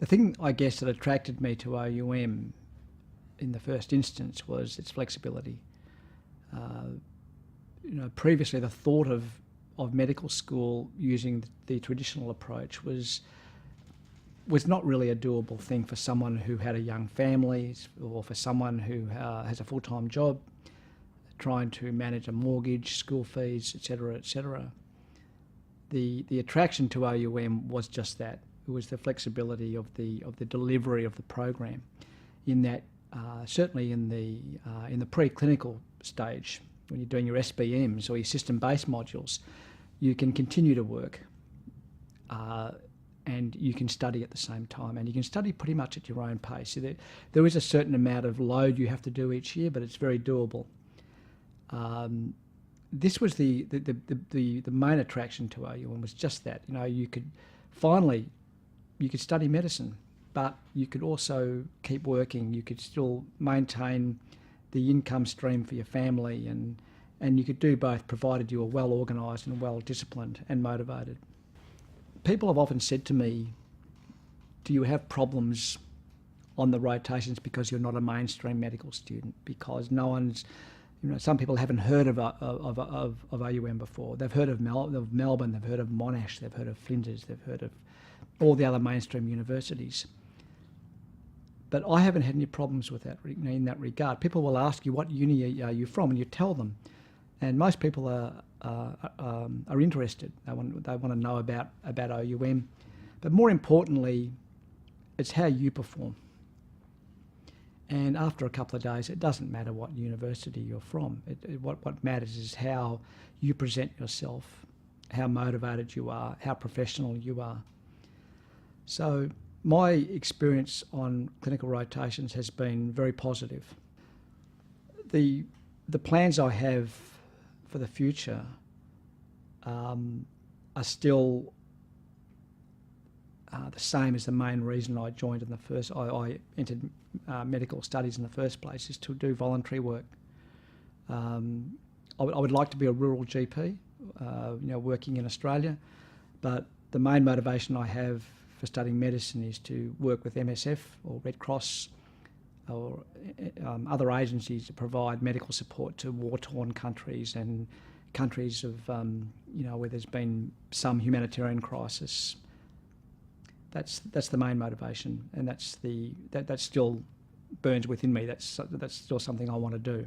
The thing, I guess, that attracted me to OUM in the first instance was its flexibility. Previously the thought of medical school using the traditional approach was not really a doable thing for someone who had a young family or for someone who has a full-time job, trying to manage a mortgage, school fees, etc., etc. The attraction to OUM was just that. It was the flexibility of the delivery of the program, in that certainly in the preclinical stage, when you're doing your SBMs or your system-based modules, you can continue to work and you can study at the same time, and you can study pretty much at your own pace. So there is a certain amount of load you have to do each year, but it's very doable. This was the main attraction to OUM, was just that. You could study medicine, but you could also keep working. You could still maintain the income stream for your family, and you could do both, provided you were well organised and well disciplined and motivated. People have often said to me, do you have problems on the rotations because you're not a mainstream medical student? Because no one's, some people haven't heard of OUM before. They've heard of Melbourne, they've heard of Monash, they've heard of Flinders, they've heard of all the other mainstream universities. But I haven't had any problems with that in that regard. People will ask you, what uni are you from? And you tell them. And most people are interested. They want to know about OUM. But more importantly, it's how you perform. And after a couple of days, it doesn't matter what university you're from. What matters is how you present yourself, how motivated you are, how professional you are. So my experience on clinical rotations has been very positive. The plans I have for the future are still the same as the main reason I joined I entered medical studies in the first place, is to do voluntary work. I would like to be a rural GP, working in Australia, but the main motivation I have for studying medicine is to work with MSF or Red Cross or other agencies to provide medical support to war-torn countries and countries of where there's been some humanitarian crisis. That's the main motivation, and that still burns within me. That's still something I want to do.